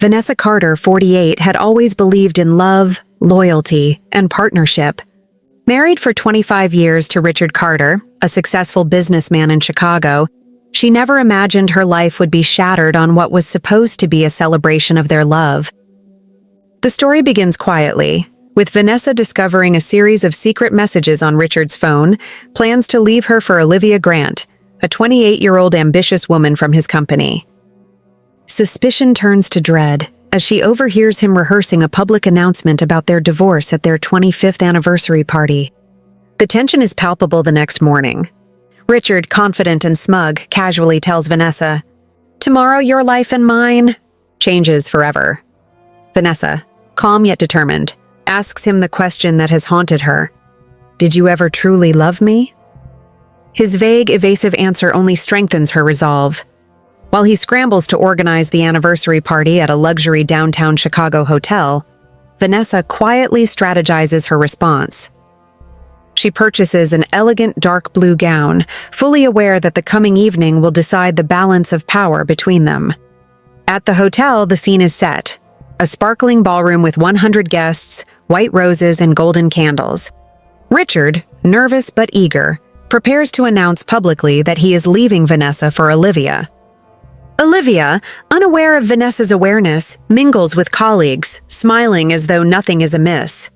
Vanessa Carter, 48, had always believed in love, loyalty, and partnership. Married for 25 years to Richard Carter, a successful businessman in Chicago, she never imagined her life would be shattered on what was supposed to be a celebration of their love. The story begins quietly, with Vanessa discovering a series of secret messages on Richard's phone, plans to leave her for Olivia Grant, a 28-year-old ambitious woman from his company. Suspicion turns to dread as she overhears him rehearsing a public announcement about their divorce at their 25th anniversary party. The tension is palpable the next morning. Richard, confident and smug, casually tells Vanessa, "Tomorrow your life and mine changes forever." Vanessa, calm yet determined, asks him the question that has haunted her. "Did you ever truly love me?" His vague, evasive answer only strengthens her resolve. While he scrambles to organize the anniversary party at a luxury downtown Chicago hotel, Vanessa quietly strategizes her response. She purchases an elegant dark blue gown, fully aware that the coming evening will decide the balance of power between them. At the hotel, the scene is set. A sparkling ballroom with 100 guests, white roses, and golden candles. Richard, nervous but eager, prepares to announce publicly that he is leaving Vanessa for Olivia. Olivia, unaware of Vanessa's awareness, mingles with colleagues, smiling as though nothing is amiss.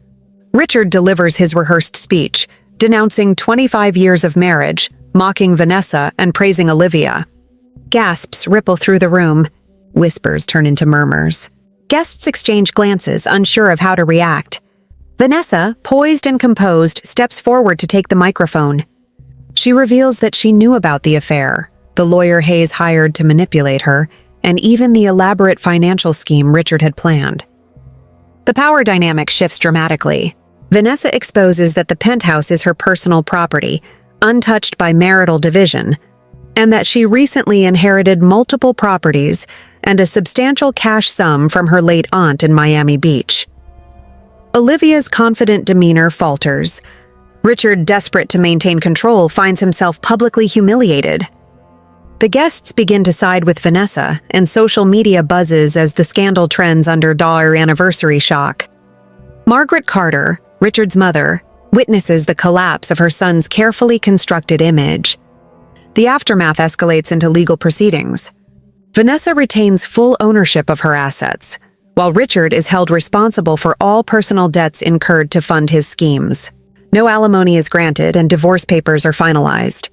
Richard delivers his rehearsed speech, denouncing 25 years of marriage, mocking Vanessa and praising Olivia. Gasps ripple through the room. Whispers turn into murmurs. Guests exchange glances, unsure of how to react. Vanessa, poised and composed, steps forward to take the microphone. She reveals that she knew about the affair, the lawyer Hayes hired to manipulate her, and even the elaborate financial scheme Richard had planned. The power dynamic shifts dramatically. Vanessa exposes that the penthouse is her personal property, untouched by marital division, and that she recently inherited multiple properties and a substantial cash sum from her late aunt in Miami Beach. Olivia's confident demeanor falters. Richard, desperate to maintain control, finds himself publicly humiliated. The guests begin to side with Vanessa, and social media buzzes as the scandal trends under dollar anniversary shock. Margaret Carter, Richard's mother, witnesses the collapse of her son's carefully constructed image. The aftermath escalates into legal proceedings. Vanessa retains full ownership of her assets, while Richard is held responsible for all personal debts incurred to fund his schemes. No alimony is granted and divorce papers are finalized.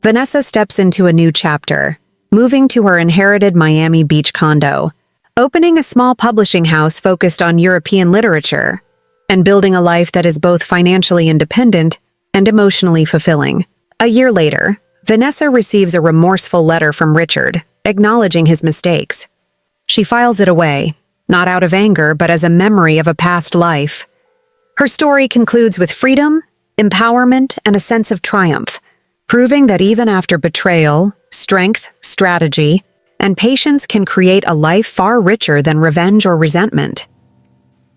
Vanessa steps into a new chapter, moving to her inherited Miami Beach condo, opening a small publishing house focused on European literature, and building a life that is both financially independent and emotionally fulfilling. A year later, Vanessa receives a remorseful letter from Richard, acknowledging his mistakes. She files it away, not out of anger, but as a memory of a past life. Her story concludes with freedom, empowerment, and a sense of triumph, proving that even after betrayal, strength, strategy, and patience can create a life far richer than revenge or resentment.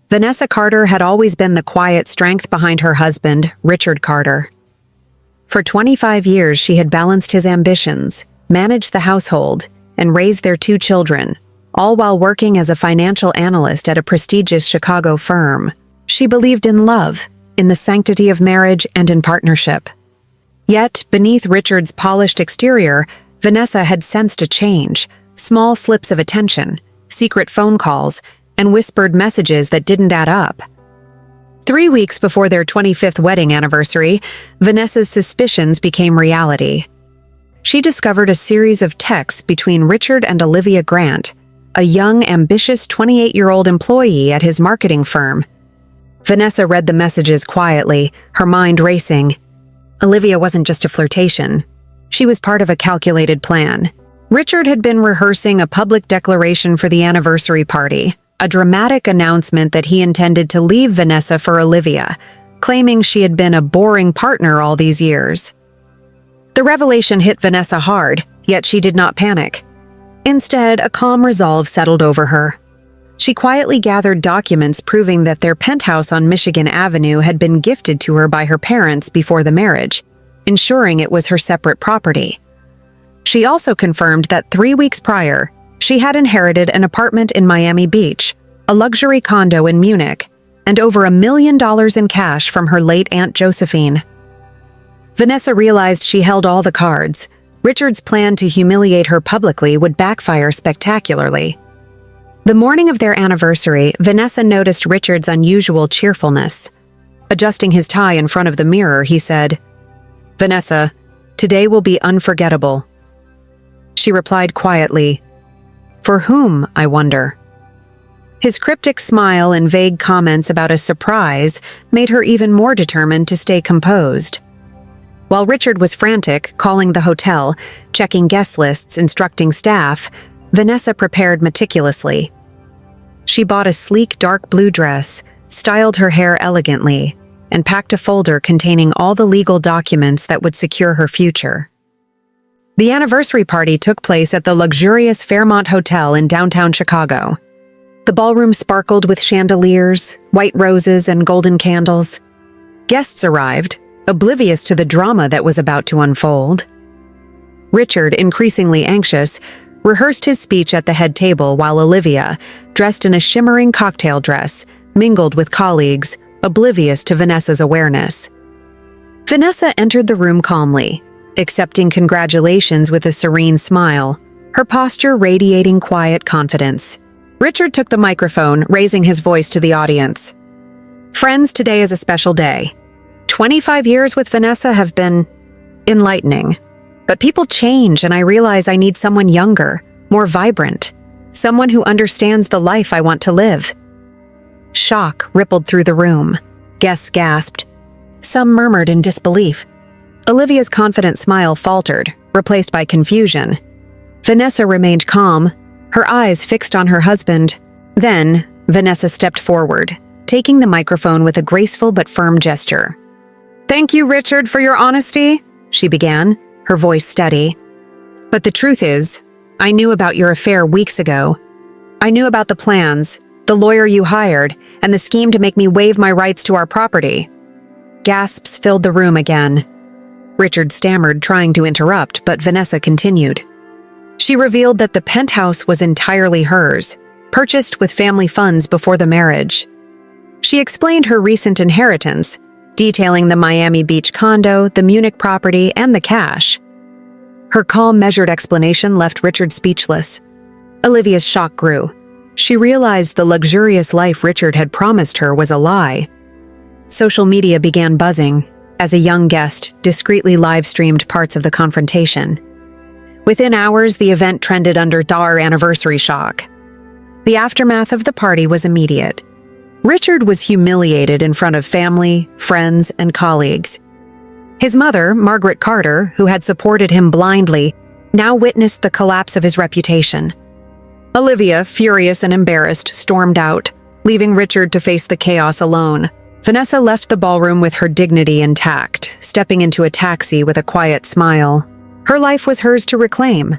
Vanessa Carter had always been the quiet strength behind her husband, Richard Carter. For 25 years, she had balanced his ambitions, managed the household, and raised their 2 children, all while working as a financial analyst at a prestigious Chicago firm. She believed in love, in the sanctity of marriage, and in partnership. Yet, beneath Richard's polished exterior, Vanessa had sensed a change, small slips of attention, secret phone calls, and whispered messages that didn't add up. 3 weeks before their 25th wedding anniversary, Vanessa's suspicions became reality. She discovered a series of texts between Richard and Olivia Grant, a young, ambitious 28-year-old employee at his marketing firm. Vanessa read the messages quietly, her mind racing. Olivia wasn't just a flirtation. She was part of a calculated plan. Richard had been rehearsing a public declaration for the anniversary party, a dramatic announcement that he intended to leave Vanessa for Olivia, claiming she had been a boring partner all these years. The revelation hit Vanessa hard, yet she did not panic. Instead, a calm resolve settled over her. She quietly gathered documents proving that their penthouse on Michigan Avenue had been gifted to her by her parents before the marriage, ensuring it was her separate property. She also confirmed that 3 weeks prior, She had inherited an apartment in Miami Beach, a luxury condo in Munich, and over $1 million in cash from her late Aunt Josephine. Vanessa realized she held all the cards. Richard's plan to humiliate her publicly would backfire spectacularly. The morning of their anniversary, Vanessa noticed Richard's unusual cheerfulness. Adjusting his tie in front of the mirror, he said, "Vanessa, today will be unforgettable." She replied quietly, "For whom, I wonder?" His cryptic smile and vague comments about a surprise made her even more determined to stay composed. While Richard was frantic, calling the hotel, checking guest lists, instructing staff, Vanessa prepared meticulously. She bought a sleek dark blue dress, styled her hair elegantly, and packed a folder containing all the legal documents that would secure her future. The anniversary party took place at the luxurious Fairmont Hotel in downtown Chicago. The ballroom sparkled with chandeliers, white roses, and golden candles. Guests arrived, oblivious to the drama that was about to unfold. Richard, increasingly anxious, rehearsed his speech at the head table while Olivia, dressed in a shimmering cocktail dress, mingled with colleagues, oblivious to Vanessa's awareness. Vanessa entered the room calmly, accepting congratulations with a serene smile, her posture radiating quiet confidence. Richard took the microphone, raising his voice to the audience. "Friends, today is a special day. 25 years with Vanessa have been enlightening. But people change, and I realize I need someone younger, more vibrant, someone who understands the life I want to live." Shock rippled through the room. Guests gasped. Some murmured in disbelief. Olivia's confident smile faltered, replaced by confusion. Vanessa remained calm, her eyes fixed on her husband. Then, Vanessa stepped forward, taking the microphone with a graceful but firm gesture. "Thank you, Richard, for your honesty," she began, her voice steady. "But the truth is, I knew about your affair weeks ago. I knew about the plans, the lawyer you hired, and the scheme to make me waive my rights to our property." Gasps filled the room again. Richard stammered, trying to interrupt, but Vanessa continued. She revealed that the penthouse was entirely hers, purchased with family funds before the marriage. She explained her recent inheritance, detailing the Miami Beach condo, the Munich property, and the cash. Her calm, measured explanation left Richard speechless. Olivia's shock grew. She realized the luxurious life Richard had promised her was a lie. Social media began buzzing as a young guest discreetly live-streamed parts of the confrontation. Within hours, the event trended under our anniversary shock. The aftermath of the party was immediate. Richard was humiliated in front of family, friends, and colleagues. His mother, Margaret Carter, who had supported him blindly, now witnessed the collapse of his reputation. Olivia, furious and embarrassed, stormed out, leaving Richard to face the chaos alone. Vanessa left the ballroom with her dignity intact, stepping into a taxi with a quiet smile. Her life was hers to reclaim.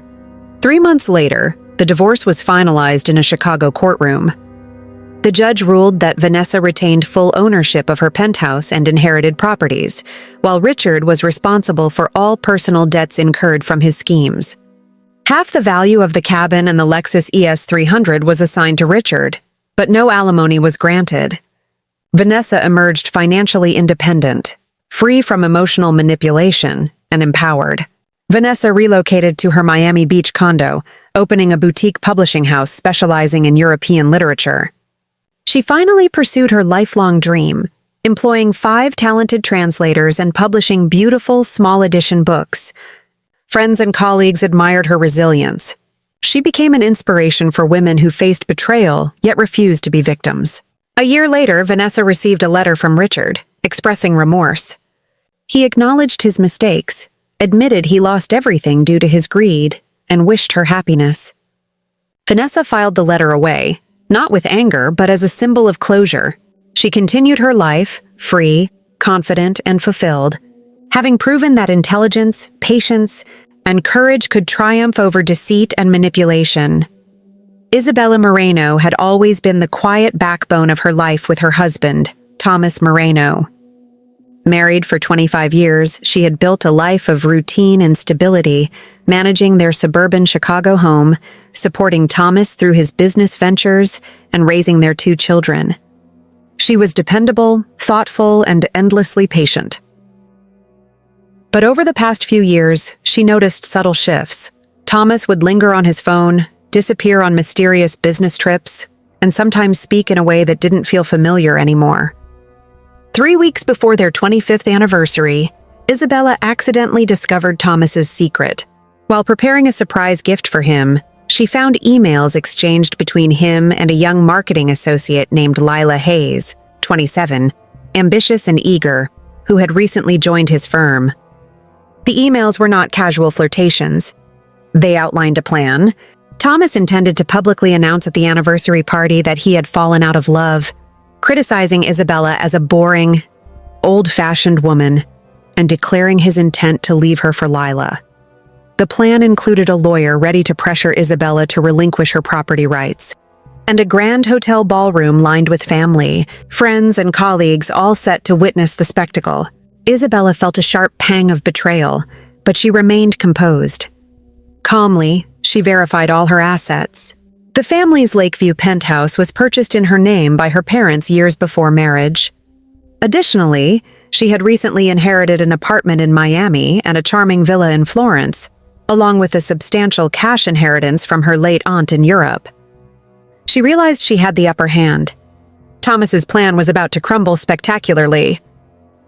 3 months later, the divorce was finalized in a Chicago courtroom. The judge ruled that Vanessa retained full ownership of her penthouse and inherited properties, while Richard was responsible for all personal debts incurred from his schemes. Half the value of the cabin and the Lexus ES300 was assigned to Richard, but no alimony was granted. Vanessa emerged financially independent, free from emotional manipulation, and empowered. Vanessa relocated to her Miami Beach condo, opening a boutique publishing house specializing in European literature. She finally pursued her lifelong dream, employing 5 talented translators and publishing beautiful, small edition books. Friends and colleagues admired her resilience. She became an inspiration for women who faced betrayal yet refused to be victims. A year later, Vanessa received a letter from Richard, expressing remorse. He acknowledged his mistakes, admitted he lost everything due to his greed, and wished her happiness. Vanessa filed the letter away, not with anger, but as a symbol of closure. She continued her life, free, confident, and fulfilled, having proven that intelligence, patience, and courage could triumph over deceit and manipulation. Isabella Moreno had always been the quiet backbone of her life with her husband, Thomas Moreno. Married for 25 years, she had built a life of routine and stability, managing their suburban Chicago home, supporting Thomas through his business ventures, and raising their 2 children. She was dependable, thoughtful, and endlessly patient. But over the past few years, she noticed subtle shifts. Thomas would linger on his phone, disappear on mysterious business trips, and sometimes speak in a way that didn't feel familiar anymore. 3 weeks before their 25th anniversary, Isabella accidentally discovered Thomas's secret. While preparing a surprise gift for him, she found emails exchanged between him and a young marketing associate named Lila Hayes, 27, ambitious and eager, who had recently joined his firm. The emails were not casual flirtations. They outlined a plan. Thomas intended to publicly announce at the anniversary party that he had fallen out of love, criticizing Isabella as a boring, old-fashioned woman, and declaring his intent to leave her for Lila. The plan included a lawyer ready to pressure Isabella to relinquish her property rights, and a grand hotel ballroom lined with family, friends, and colleagues all set to witness the spectacle. Isabella felt a sharp pang of betrayal, but she remained composed. Calmly, she verified all her assets. The family's Lakeview penthouse was purchased in her name by her parents years before marriage. Additionally, she had recently inherited an apartment in Miami and a charming villa in Florence, along with a substantial cash inheritance from her late aunt in Europe. She realized she had the upper hand. Thomas's plan was about to crumble spectacularly.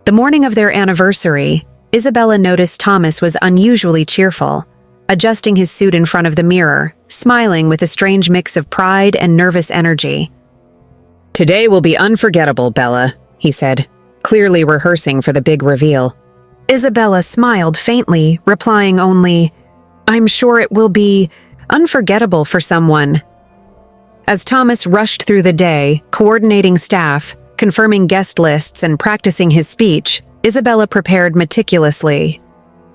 The morning of their anniversary, Isabella noticed Thomas was unusually cheerful, adjusting his suit in front of the mirror, smiling with a strange mix of pride and nervous energy. "Today will be unforgettable, Bella," he said, clearly rehearsing for the big reveal. Isabella smiled faintly, replying only, "I'm sure it will be unforgettable for someone." As Thomas rushed through the day, coordinating staff, confirming guest lists, and practicing his speech, Isabella prepared meticulously.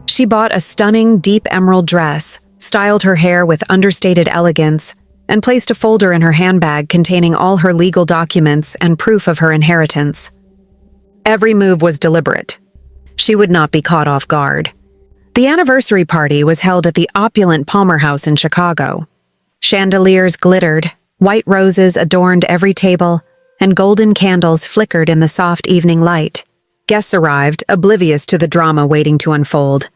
She bought a stunning, deep emerald dress, styled her hair with understated elegance, and placed a folder in her handbag containing all her legal documents and proof of her inheritance. Every move was deliberate. She would not be caught off guard. The anniversary party was held at the opulent Palmer House in Chicago. Chandeliers glittered, white roses adorned every table, and golden candles flickered in the soft evening light. Guests arrived, oblivious to the drama waiting to unfold.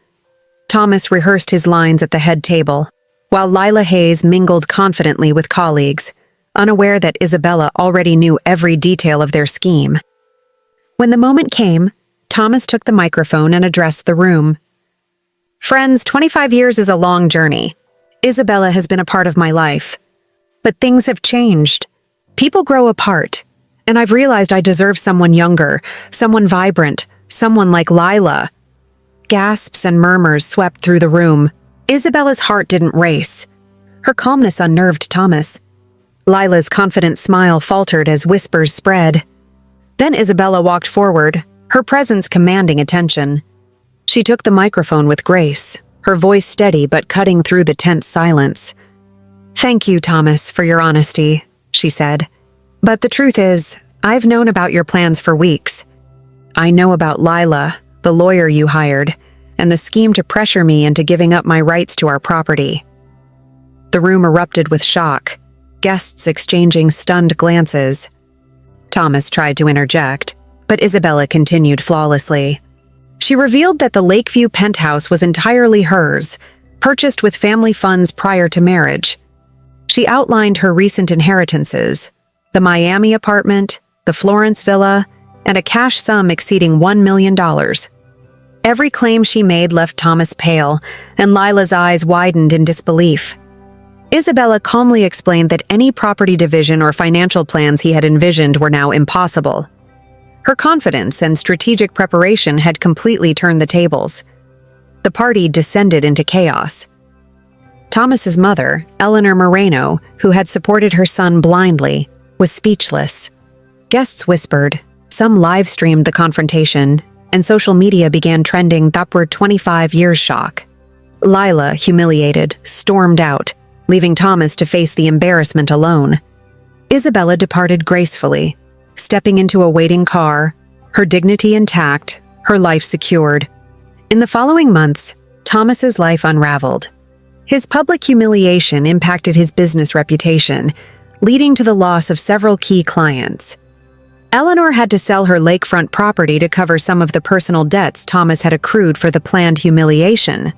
Thomas rehearsed his lines at the head table, while Lila Hayes mingled confidently with colleagues, unaware that Isabella already knew every detail of their scheme. When the moment came, Thomas took the microphone and addressed the room. "Friends, 25 years is a long journey. Isabella has been a part of my life. But things have changed. People grow apart, and I've realized I deserve someone younger, someone vibrant, someone like Lila." Gasps and murmurs swept through the room. Isabella's heart didn't race. Her calmness unnerved Thomas. Lila's confident smile faltered as whispers spread. Then Isabella walked forward, her presence commanding attention. She took the microphone with grace, her voice steady but cutting through the tense silence. "Thank you, Thomas, for your honesty," she said. "But the truth is, I've known about your plans for weeks. I know about Lila, the lawyer you hired, and the scheme to pressure me into giving up my rights to our property." The room erupted with shock, guests exchanging stunned glances. Thomas tried to interject, but Isabella continued flawlessly. She revealed that the Lakeview penthouse was entirely hers, purchased with family funds prior to marriage. She outlined her recent inheritances: the Miami apartment, the Florence villa, and a cash sum exceeding $1 million. Every claim she made left Thomas pale, and Lila's eyes widened in disbelief. Isabella calmly explained that any property division or financial plans he had envisioned were now impossible. Her confidence and strategic preparation had completely turned the tables. The party descended into chaos. Thomas's mother, Eleanor Moreno, who had supported her son blindly, was speechless. Guests whispered, some live-streamed the confrontation, and social media began trending the upward 25 years shock. Lila, humiliated, stormed out, leaving Thomas to face the embarrassment alone. Isabella departed gracefully, stepping into a waiting car, her dignity intact, her life secured. In the following months, Thomas's life unraveled. His public humiliation impacted his business reputation, leading to the loss of several key clients. Eleanor had to sell her lakefront property to cover some of the personal debts Thomas had accrued for the planned humiliation.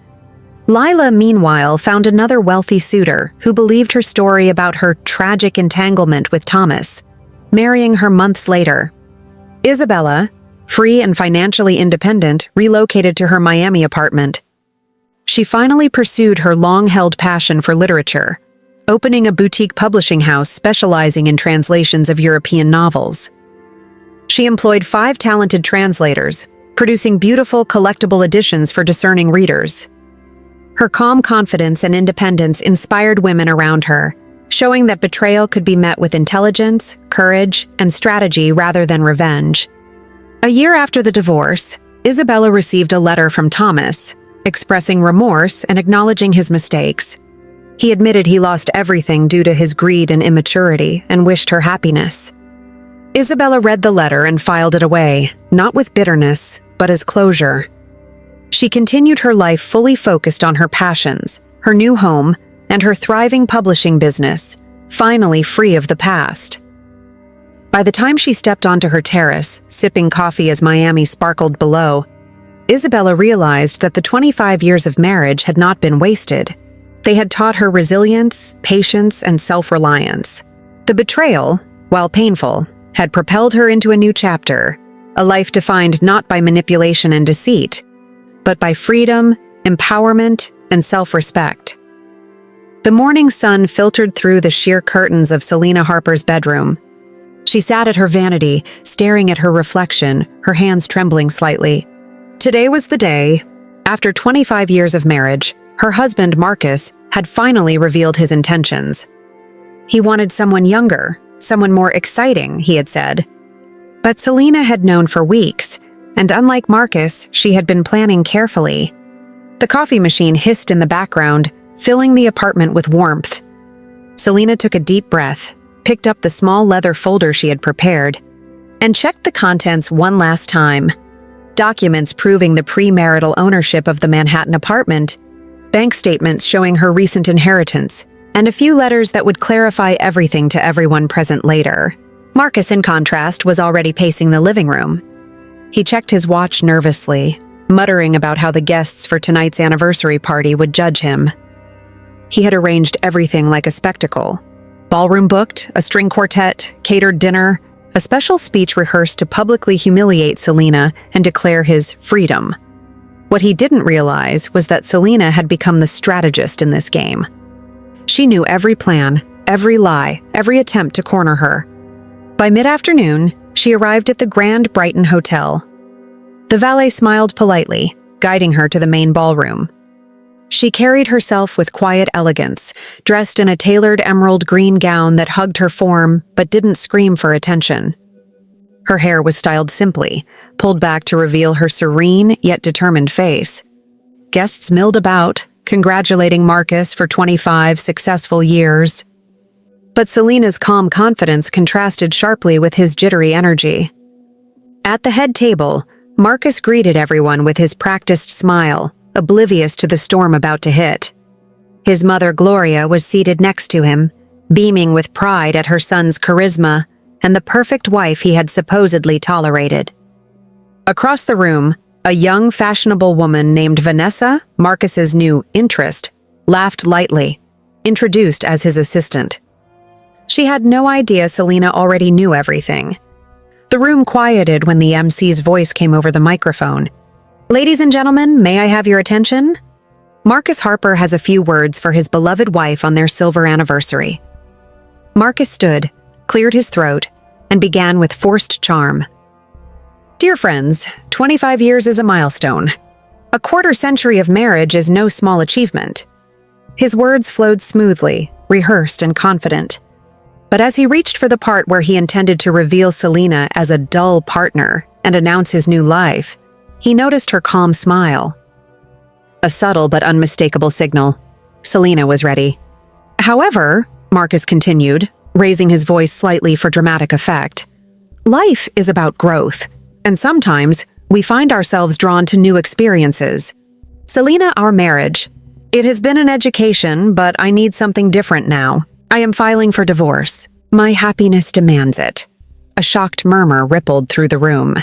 Lila, meanwhile, found another wealthy suitor who believed her story about her tragic entanglement with Thomas, marrying her months later. Isabella, free and financially independent, relocated to her Miami apartment. She finally pursued her long-held passion for literature, opening a boutique publishing house specializing in translations of European novels. She employed 5 talented translators, producing beautiful, collectible editions for discerning readers. Her calm confidence and independence inspired women around her, showing that betrayal could be met with intelligence, courage, and strategy rather than revenge. A year after the divorce, Isabella received a letter from Thomas, expressing remorse and acknowledging his mistakes. He admitted he lost everything due to his greed and immaturity and wished her happiness. Isabella read the letter and filed it away, not with bitterness, but as closure. She continued her life fully focused on her passions, her new home, and her thriving publishing business, finally free of the past. By the time she stepped onto her terrace, sipping coffee as Miami sparkled below, Isabella realized that the 25 years of marriage had not been wasted. They had taught her resilience, patience, and self-reliance. The betrayal, while painful, had propelled her into a new chapter, a life defined not by manipulation and deceit, but by freedom, empowerment, and self-respect. The morning sun filtered through the sheer curtains of Selena Harper's bedroom. She sat at her vanity, staring at her reflection, her hands trembling slightly. Today was the day. After 25 years of marriage, her husband, Marcus, had finally revealed his intentions. He wanted someone younger, someone more exciting, he had said. But Selena had known for weeks, and unlike Marcus, she had been planning carefully. The coffee machine hissed in the background, filling the apartment with warmth. Selena took a deep breath, picked up the small leather folder she had prepared, and checked the contents one last time. Documents proving the premarital ownership of the Manhattan apartment, bank statements showing her recent inheritance, and a few letters that would clarify everything to everyone present later. Marcus, in contrast, was already pacing the living room. He checked his watch nervously, muttering about how the guests for tonight's anniversary party would judge him. He had arranged everything like a spectacle. Ballroom booked, a string quartet, catered dinner, a special speech rehearsed to publicly humiliate Selena and declare his freedom. What he didn't realize was that Selena had become the strategist in this game. She knew every plan, every lie, every attempt to corner her. By mid-afternoon, she arrived at the Grand Brighton Hotel. The valet smiled politely, guiding her to the main ballroom. She carried herself with quiet elegance, dressed in a tailored emerald green gown that hugged her form but didn't scream for attention. Her hair was styled simply, pulled back to reveal her serene yet determined face. Guests milled about, congratulating Marcus for 25 successful years. But Selena's calm confidence contrasted sharply with his jittery energy. At the head table, Marcus greeted everyone with his practiced smile, oblivious to the storm about to hit. His mother, Gloria, was seated next to him, beaming with pride at her son's charisma and the perfect wife he had supposedly tolerated. Across the room, a young, fashionable woman named Vanessa, Marcus's new interest, laughed lightly, introduced as his assistant. She had no idea Selena already knew everything. The room quieted when the MC's voice came over the microphone. "Ladies and gentlemen, may I have your attention? Marcus Harper has a few words for his beloved wife on their silver anniversary." Marcus stood, cleared his throat, and began with forced charm. "Dear friends, 25 years is a milestone. A quarter-century of marriage is no small achievement." His words flowed smoothly, rehearsed and confident. But as he reached for the part where he intended to reveal Selena as a dull partner and announce his new life, he noticed her calm smile. A subtle but unmistakable signal. Selena was ready. "However," Marcus continued, raising his voice slightly for dramatic effect, "life is about growth, and sometimes we find ourselves drawn to new experiences. Selena, our marriage. It has been an education, but I need something different now. I am filing for divorce. My happiness demands it. A shocked murmur rippled through the room.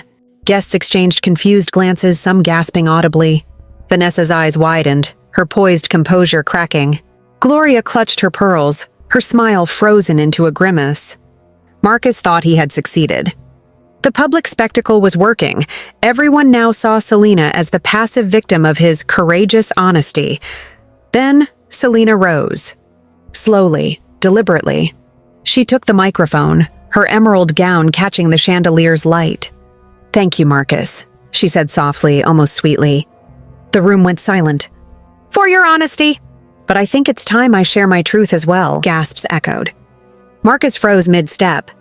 Guests exchanged confused glances, some gasping audibly. Vanessa's eyes widened, her poised composure cracking. Gloria clutched her pearls, her smile frozen into a grimace. Marcus thought he had succeeded. The public spectacle was working. Everyone now saw Selena as the passive victim of his courageous honesty. Then Selena rose. Slowly, deliberately. She took the microphone, her emerald gown catching the chandelier's light. "Thank you, Marcus," she said softly, almost sweetly. The room went silent. "For your honesty." "But I think it's time I share my truth as well," gasps echoed. Marcus froze mid-step.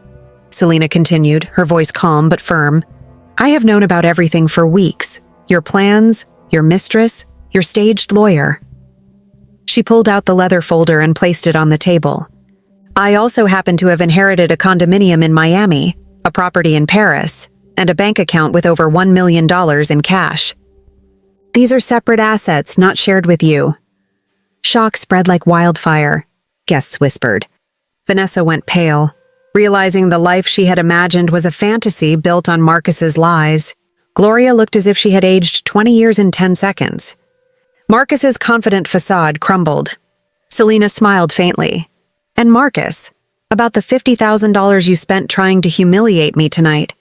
Selena continued, her voice calm but firm. "I have known about everything for weeks. Your plans, your mistress, your staged lawyer." She pulled out the leather folder and placed it on the table. "I also happen to have inherited a condominium in Miami, a property in Paris, and a bank account with over $1 million in cash. These are separate assets not shared with you." Shock spread like wildfire, guests whispered. Vanessa went pale, realizing the life she had imagined was a fantasy built on Marcus's lies. Gloria looked as if she had aged 20 years in 10 seconds. Marcus's confident facade crumbled. Selena smiled faintly. "And Marcus, about the $50,000 you spent trying to humiliate me tonight.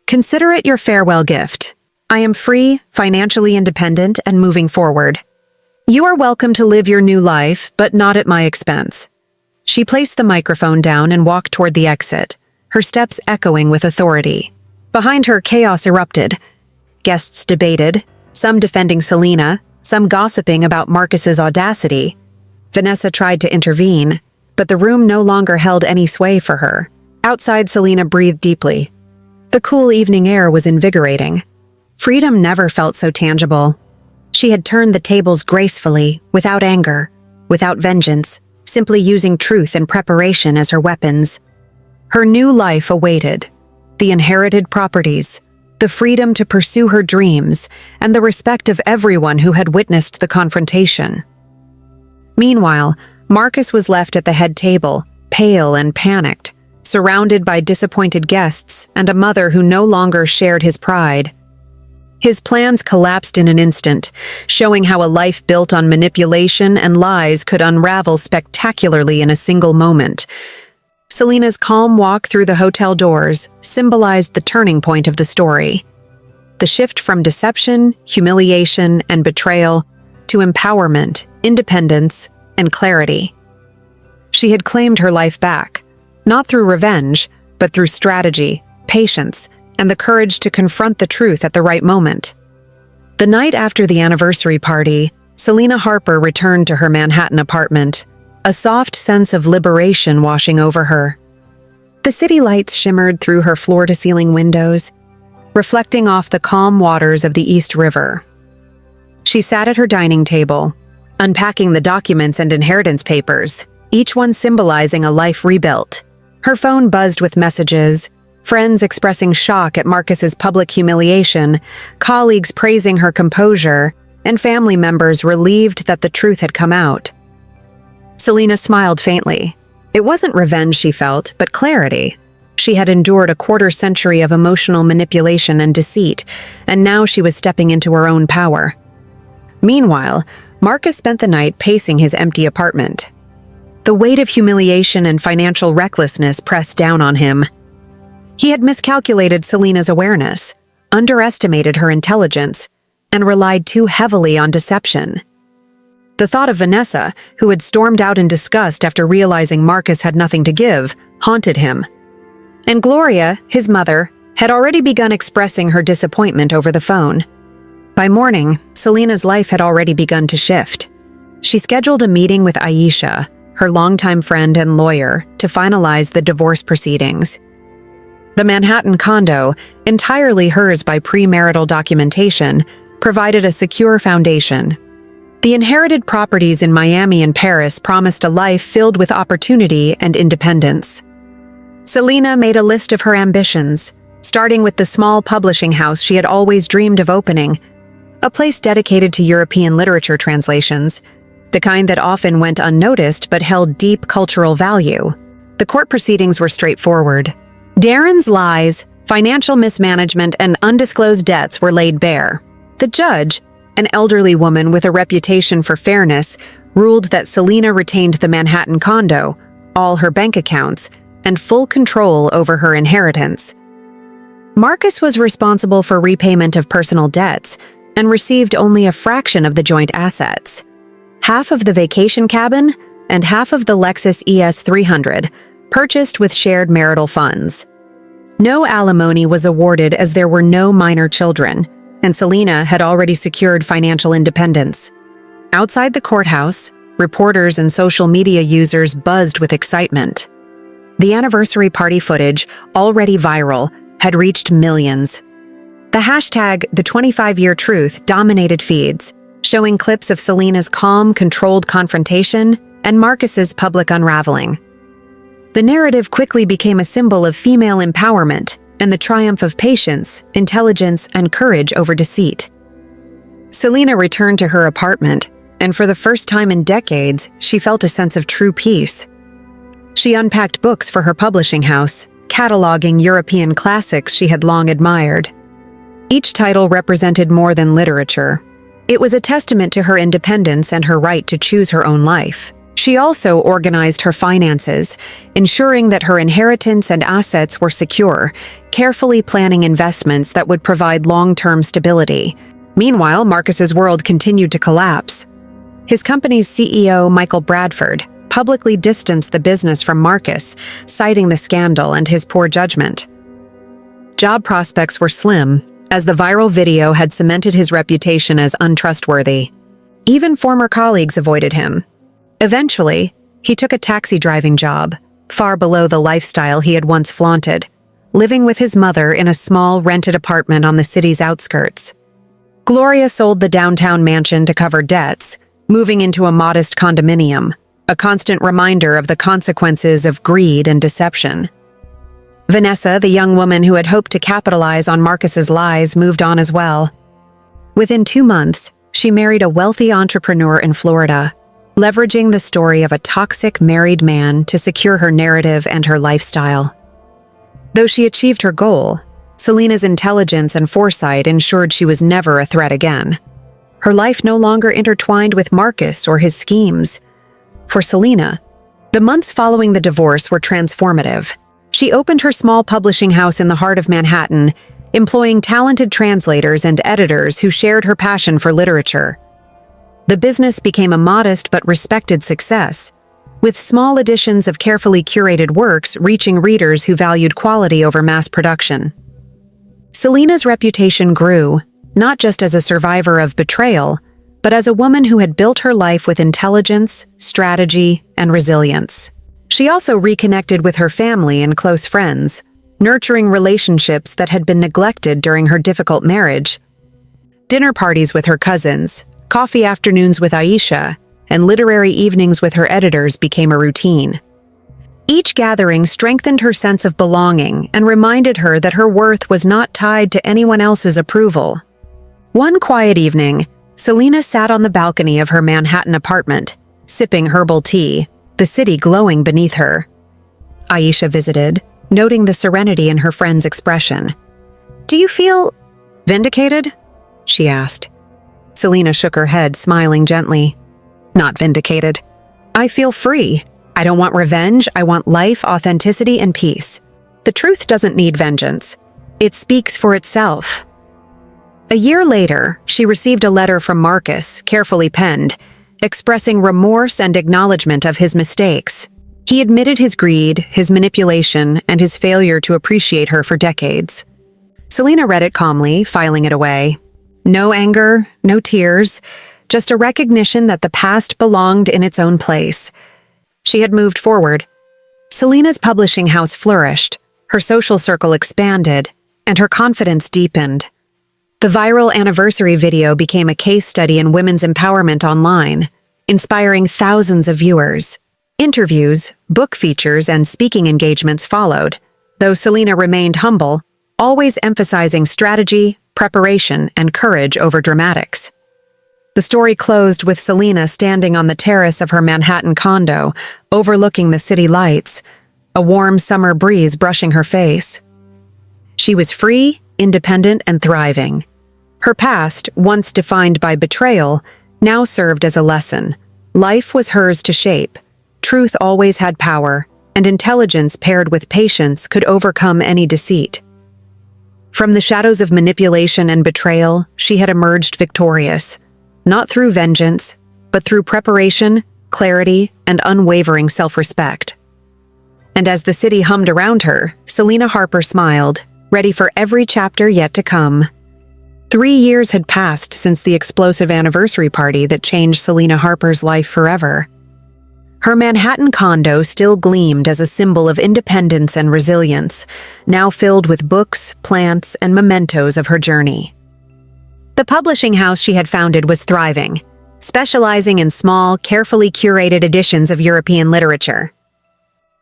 Consider it your farewell gift. I am free, financially independent, and moving forward. You are welcome to live your new life, but not at my expense." She placed the microphone down and walked toward the exit, her steps echoing with authority. Behind her, chaos erupted. Guests debated, some defending Selena, some gossiping about Marcus's audacity. Vanessa tried to intervene, but the room no longer held any sway for her. Outside, Selena breathed deeply. The cool evening air was invigorating. Freedom never felt so tangible. She had turned the tables gracefully, without anger, without vengeance, simply using truth and preparation as her weapons. Her new life awaited. The inherited properties, the freedom to pursue her dreams, and the respect of everyone who had witnessed the confrontation. Meanwhile, Marcus was left at the head table, pale and panicked, surrounded by disappointed guests and a mother who no longer shared his pride. His plans collapsed in an instant, showing how a life built on manipulation and lies could unravel spectacularly in a single moment. Selena's calm walk through the hotel doors symbolized the turning point of the story. The shift from deception, humiliation, and betrayal to empowerment, independence, and clarity. She had claimed her life back, not through revenge, but through strategy, patience, and the courage to confront the truth at the right moment. The night after the anniversary party, Selena Harper returned to her Manhattan apartment, a soft sense of liberation washing over her. The city lights shimmered through her floor-to-ceiling windows, reflecting off the calm waters of the East River. She sat at her dining table, unpacking the documents and inheritance papers, each one symbolizing a life rebuilt. Her phone buzzed with messages, friends expressing shock at Marcus's public humiliation, colleagues praising her composure, and family members relieved that the truth had come out. Selena smiled faintly. It wasn't revenge she felt, but clarity. She had endured a quarter-century of emotional manipulation and deceit, and now she was stepping into her own power. Meanwhile, Marcus spent the night pacing his empty apartment. The weight of humiliation and financial recklessness pressed down on him. He had miscalculated Selena's awareness, underestimated her intelligence, and relied too heavily on deception. The thought of Vanessa, who had stormed out in disgust after realizing Marcus had nothing to give, haunted him. And Gloria, his mother, had already begun expressing her disappointment over the phone. By morning, Selena's life had already begun to shift. She scheduled a meeting with Aisha, her longtime friend and lawyer, to finalize the divorce proceedings. The Manhattan condo, entirely hers by premarital documentation, provided a secure foundation. The inherited properties in Miami and Paris promised a life filled with opportunity and independence. Selena made a list of her ambitions, starting with the small publishing house she had always dreamed of opening, a place dedicated to European literature translations, the kind that often went unnoticed but held deep cultural value. The court proceedings were straightforward. Darren's lies, financial mismanagement, and undisclosed debts were laid bare. The judge, an elderly woman with a reputation for fairness, ruled that Selena retained the Manhattan condo, all her bank accounts, and full control over her inheritance. Marcus was responsible for repayment of personal debts and received only a fraction of the joint assets. Half of the vacation cabin and half of the Lexus ES 300, purchased with shared marital funds. No alimony was awarded as there were no minor children, and Selena had already secured financial independence. Outside the courthouse, reporters and social media users buzzed with excitement. The anniversary party footage, already viral, had reached millions. The hashtag #The25-Year-Truth dominated feeds, showing clips of Selena's calm, controlled confrontation and Marcus's public unraveling. The narrative quickly became a symbol of female empowerment and the triumph of patience, intelligence, and courage over deceit. Selena returned to her apartment, and for the first time in decades, she felt a sense of true peace. She unpacked books for her publishing house, cataloging European classics she had long admired. Each title represented more than literature. It was a testament to her independence and her right to choose her own life. She also organized her finances, ensuring that her inheritance and assets were secure, carefully planning investments that would provide long-term stability. Meanwhile, Marcus's world continued to collapse. His company's CEO, Michael Bradford, publicly distanced the business from Marcus, citing the scandal and his poor judgment. Job prospects were slim, as the viral video had cemented his reputation as untrustworthy. Even former colleagues avoided him. Eventually, he took a taxi driving job, far below the lifestyle he had once flaunted, living with his mother in a small rented apartment on the city's outskirts. Gloria sold the downtown mansion to cover debts, moving into a modest condominium, a constant reminder of the consequences of greed and deception. Vanessa, the young woman who had hoped to capitalize on Marcus's lies, moved on as well. Within 2 months, she married a wealthy entrepreneur in Florida, leveraging the story of a toxic married man to secure her narrative and her lifestyle. Though she achieved her goal, Selena's intelligence and foresight ensured she was never a threat again. Her life no longer intertwined with Marcus or his schemes. For Selena, the months following the divorce were transformative. She opened her small publishing house in the heart of Manhattan, employing talented translators and editors who shared her passion for literature. The business became a modest but respected success, with small editions of carefully curated works reaching readers who valued quality over mass production. Selena's reputation grew, not just as a survivor of betrayal, but as a woman who had built her life with intelligence, strategy, and resilience. She also reconnected with her family and close friends, nurturing relationships that had been neglected during her difficult marriage. Dinner parties with her cousins, coffee afternoons with Aisha, and literary evenings with her editors became a routine. Each gathering strengthened her sense of belonging and reminded her that her worth was not tied to anyone else's approval. One quiet evening, Selena sat on the balcony of her Manhattan apartment, sipping herbal tea, the city glowing beneath her. Aisha visited, noting the serenity in her friend's expression. "Do you feel vindicated?" she asked. Selena shook her head, smiling gently. "Not vindicated. I feel free. I don't want revenge. I want life, authenticity, and peace. The truth doesn't need vengeance. It speaks for itself." A year later, she received a letter from Marcus, carefully penned, expressing remorse and acknowledgement of his mistakes. He admitted his greed, his manipulation, and his failure to appreciate her for decades. Selena read it calmly, filing it away. No anger, no tears, just a recognition that the past belonged in its own place. She had moved forward. Selena's publishing house flourished, her social circle expanded, and her confidence deepened. The viral anniversary video became a case study in women's empowerment online, inspiring thousands of viewers. Interviews, book features, and speaking engagements followed. Though Selena remained humble, always emphasizing strategy, preparation, and courage over dramatics. The story closed with Selena standing on the terrace of her Manhattan condo, overlooking the city lights, a warm summer breeze brushing her face. She was free, independent, and thriving. Her past, once defined by betrayal, now served as a lesson. Life was hers to shape. Truth always had power, and intelligence paired with patience could overcome any deceit. From the shadows of manipulation and betrayal, she had emerged victorious, not through vengeance, but through preparation, clarity, and unwavering self-respect. And as the city hummed around her, Selena Harper smiled, ready for every chapter yet to come. 3 years had passed since the explosive anniversary party that changed Selena Harper's life forever. Her Manhattan condo still gleamed as a symbol of independence and resilience, now filled with books, plants, and mementos of her journey. The publishing house she had founded was thriving, specializing in small, carefully curated editions of European literature.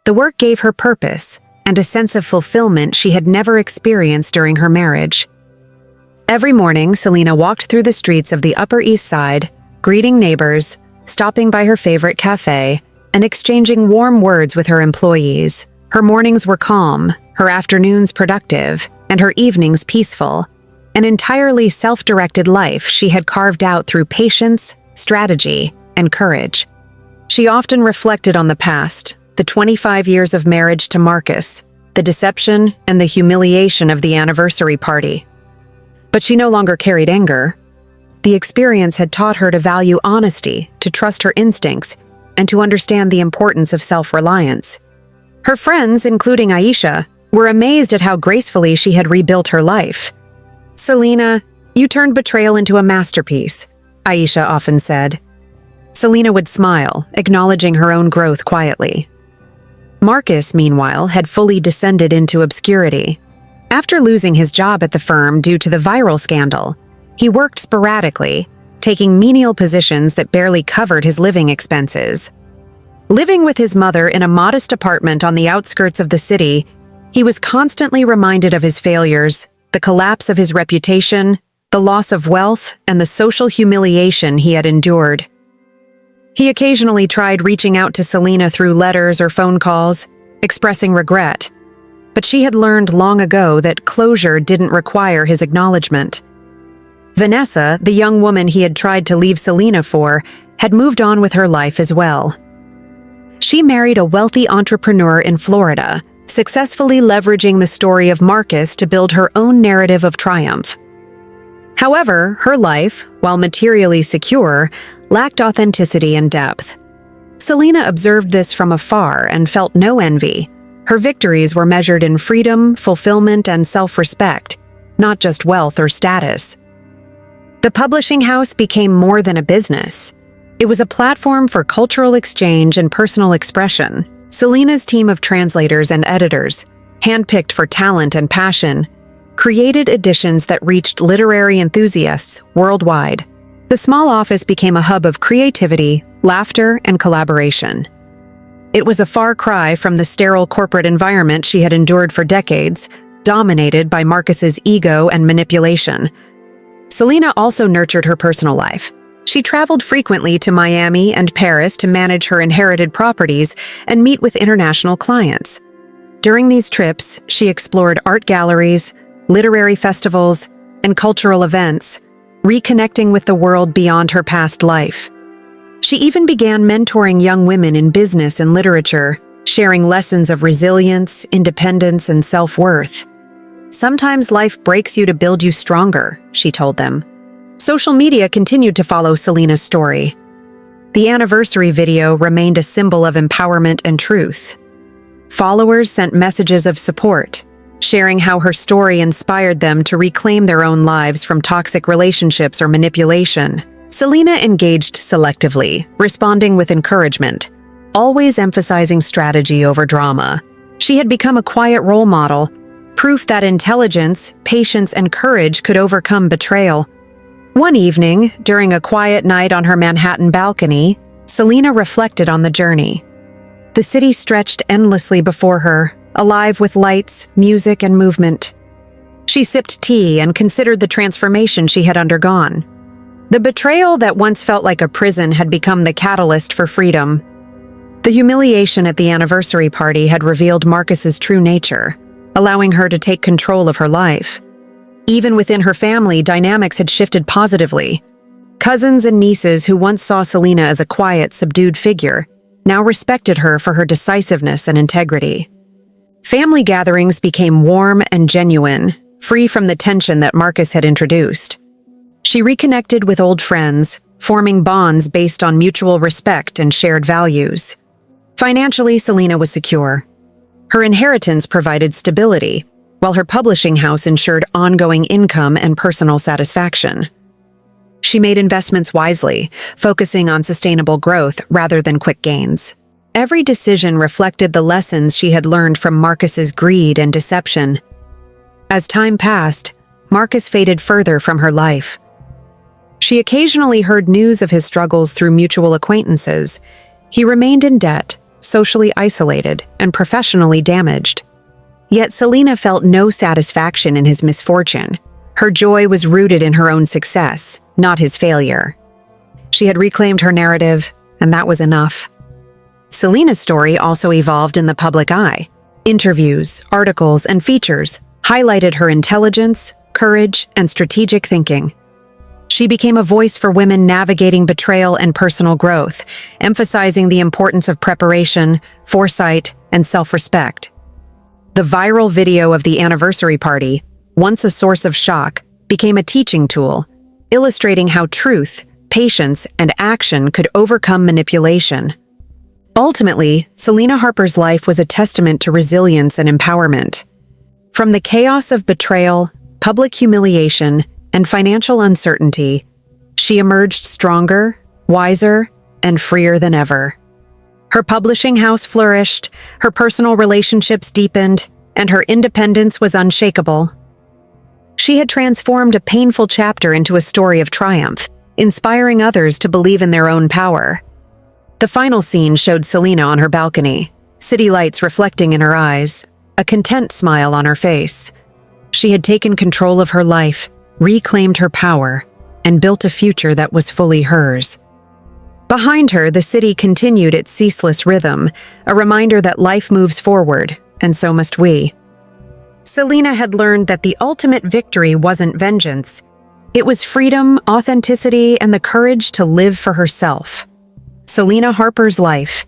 The work gave her purpose and a sense of fulfillment she had never experienced during her marriage. Every morning, Selena walked through the streets of the Upper East Side, greeting neighbors, stopping by her favorite cafe, and exchanging warm words with her employees. Her mornings were calm, her afternoons productive, and her evenings peaceful. An entirely self-directed life she had carved out through patience, strategy, and courage. She often reflected on the past, the 25 years of marriage to Marcus, the deception and the humiliation of the anniversary party. But she no longer carried anger. The experience had taught her to value honesty, to trust her instincts, and to understand the importance of self-reliance. Her friends, including Aisha, were amazed at how gracefully she had rebuilt her life. "Selena, you turned betrayal into a masterpiece," Aisha often said. Selena would smile, acknowledging her own growth quietly. Marcus, meanwhile, had fully descended into obscurity. After losing his job at the firm due to the viral scandal, he worked sporadically, taking menial positions that barely covered his living expenses. Living with his mother in a modest apartment on the outskirts of the city, he was constantly reminded of his failures, the collapse of his reputation, the loss of wealth, and the social humiliation he had endured. He occasionally tried reaching out to Selena through letters or phone calls, expressing regret, but she had learned long ago that closure didn't require his acknowledgement. Vanessa, the young woman he had tried to leave Selena for, had moved on with her life as well. She married a wealthy entrepreneur in Florida, successfully leveraging the story of Marcus to build her own narrative of triumph. However, her life, while materially secure, lacked authenticity and depth. Selena observed this from afar and felt no envy. Her victories were measured in freedom, fulfillment, and self-respect, not just wealth or status. The publishing house became more than a business. It was a platform for cultural exchange and personal expression. Selena's team of translators and editors, handpicked for talent and passion, created editions that reached literary enthusiasts worldwide. The small office became a hub of creativity, laughter, and collaboration. It was a far cry from the sterile corporate environment she had endured for decades, dominated by Marcus's ego and manipulation. Selena also nurtured her personal life. She traveled frequently to Miami and Paris to manage her inherited properties and meet with international clients. During these trips, she explored art galleries, literary festivals, and cultural events, reconnecting with the world beyond her past life. She even began mentoring young women in business and literature, sharing lessons of resilience, independence, and self-worth. "Sometimes life breaks you to build you stronger," she told them. Social media continued to follow Selena's story. The anniversary video remained a symbol of empowerment and truth. Followers sent messages of support, sharing how her story inspired them to reclaim their own lives from toxic relationships or manipulation. Selena engaged selectively, responding with encouragement, always emphasizing strategy over drama. She had become a quiet role model, proof that intelligence, patience, and courage could overcome betrayal. One evening, during a quiet night on her Manhattan balcony, Selena reflected on the journey. The city stretched endlessly before her, alive with lights, music, and movement. She sipped tea and considered the transformation she had undergone. The betrayal that once felt like a prison had become the catalyst for freedom. The humiliation at the anniversary party had revealed Marcus's true nature, allowing her to take control of her life. Even within her family, dynamics had shifted positively. Cousins and nieces who once saw Selena as a quiet, subdued figure now respected her for her decisiveness and integrity. Family gatherings became warm and genuine, free from the tension that Marcus had introduced. She reconnected with old friends, forming bonds based on mutual respect and shared values. Financially, Selena was secure. Her inheritance provided stability, while her publishing house ensured ongoing income and personal satisfaction. She made investments wisely, focusing on sustainable growth rather than quick gains. Every decision reflected the lessons she had learned from Marcus's greed and deception. As time passed, Marcus faded further from her life. She occasionally heard news of his struggles through mutual acquaintances. He remained in debt, socially isolated, and professionally damaged. Yet Selena felt no satisfaction in his misfortune. Her joy was rooted in her own success, not his failure. She had reclaimed her narrative, and that was enough. Selena's story also evolved in the public eye. Interviews, articles, and features highlighted her intelligence, courage, and strategic thinking. She became a voice for women navigating betrayal and personal growth, emphasizing the importance of preparation, foresight, and self-respect. The viral video of the anniversary party, once a source of shock, became a teaching tool, illustrating how truth, patience, and action could overcome manipulation. Ultimately, Selena Harper's life was a testament to resilience and empowerment. From the chaos of betrayal, public humiliation, and financial uncertainty, she emerged stronger, wiser, and freer than ever. Her publishing house flourished, her personal relationships deepened, and her independence was unshakable. She had transformed a painful chapter into a story of triumph, inspiring others to believe in their own power. The final scene showed Selena on her balcony, city lights reflecting in her eyes, a content smile on her face. She had taken control of her life, reclaimed her power, and built a future that was fully hers. Behind her, the city continued its ceaseless rhythm, a reminder that life moves forward, and so must we. Selena had learned that the ultimate victory wasn't vengeance. It was freedom, authenticity, and the courage to live for herself. Selena Harper's life,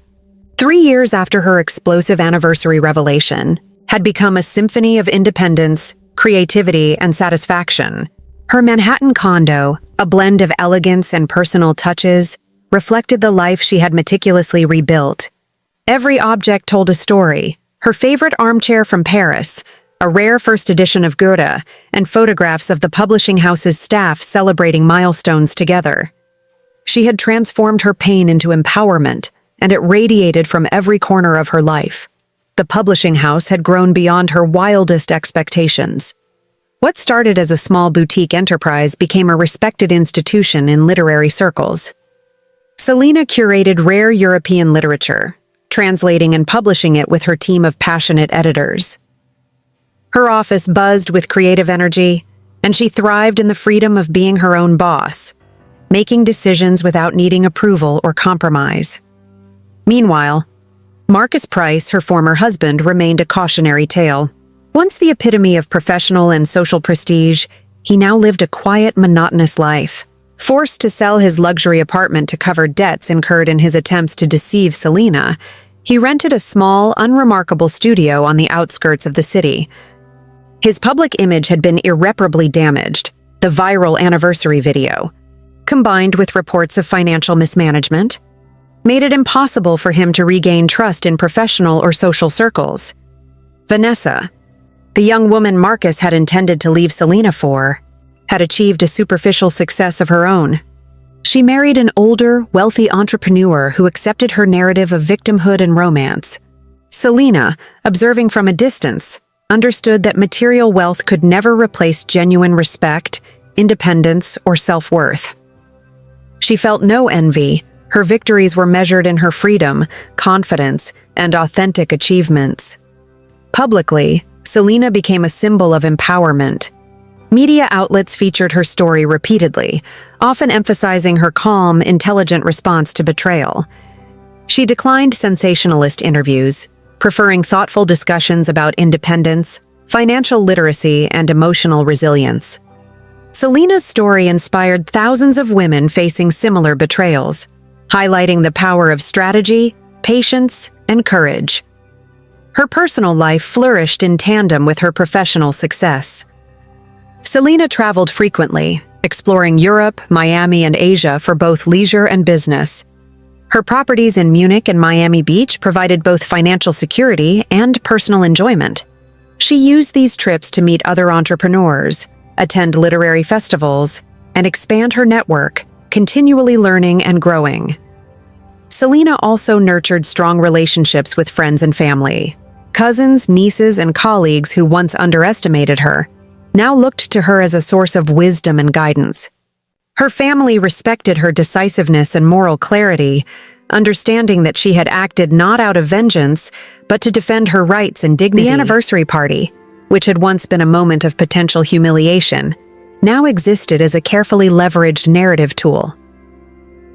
3 years after her explosive anniversary revelation, had become a symphony of independence, creativity, and satisfaction. Her Manhattan condo, a blend of elegance and personal touches, reflected the life she had meticulously rebuilt. Every object told a story: her favorite armchair from Paris, a rare first edition of Goethe, and photographs of the publishing house's staff celebrating milestones together. She had transformed her pain into empowerment, and it radiated from every corner of her life. The publishing house had grown beyond her wildest expectations. What started as a small boutique enterprise became a respected institution in literary circles. Selena curated rare European literature, translating and publishing it with her team of passionate editors. Her office buzzed with creative energy, and she thrived in the freedom of being her own boss, making decisions without needing approval or compromise. Meanwhile, Marcus Price, her former husband, remained a cautionary tale. Once the epitome of professional and social prestige, he now lived a quiet, monotonous life. Forced to sell his luxury apartment to cover debts incurred in his attempts to deceive Selena, he rented a small, unremarkable studio on the outskirts of the city. His public image had been irreparably damaged. The viral anniversary video, combined with reports of financial mismanagement, made it impossible for him to regain trust in professional or social circles. Vanessa, the young woman Marcus had intended to leave Selena for, had achieved a superficial success of her own. She married an older, wealthy entrepreneur who accepted her narrative of victimhood and romance. Selena, observing from a distance, understood that material wealth could never replace genuine respect, independence, or self-worth. She felt no envy. Her victories were measured in her freedom, confidence, and authentic achievements. Publicly, Selena became a symbol of empowerment. Media outlets featured her story repeatedly, often emphasizing her calm, intelligent response to betrayal. She declined sensationalist interviews, preferring thoughtful discussions about independence, financial literacy, and emotional resilience. Selena's story inspired thousands of women facing similar betrayals, highlighting the power of strategy, patience, and courage. Her personal life flourished in tandem with her professional success. Selena traveled frequently, exploring Europe, Miami, and Asia for both leisure and business. Her properties in Munich and Miami Beach provided both financial security and personal enjoyment. She used these trips to meet other entrepreneurs, attend literary festivals, and expand her network, continually learning and growing. Selena also nurtured strong relationships with friends and family. Cousins, nieces, and colleagues who once underestimated her now looked to her as a source of wisdom and guidance. Her family respected her decisiveness and moral clarity, understanding that she had acted not out of vengeance, but to defend her rights and dignity. The anniversary party, which had once been a moment of potential humiliation, now existed as a carefully leveraged narrative tool.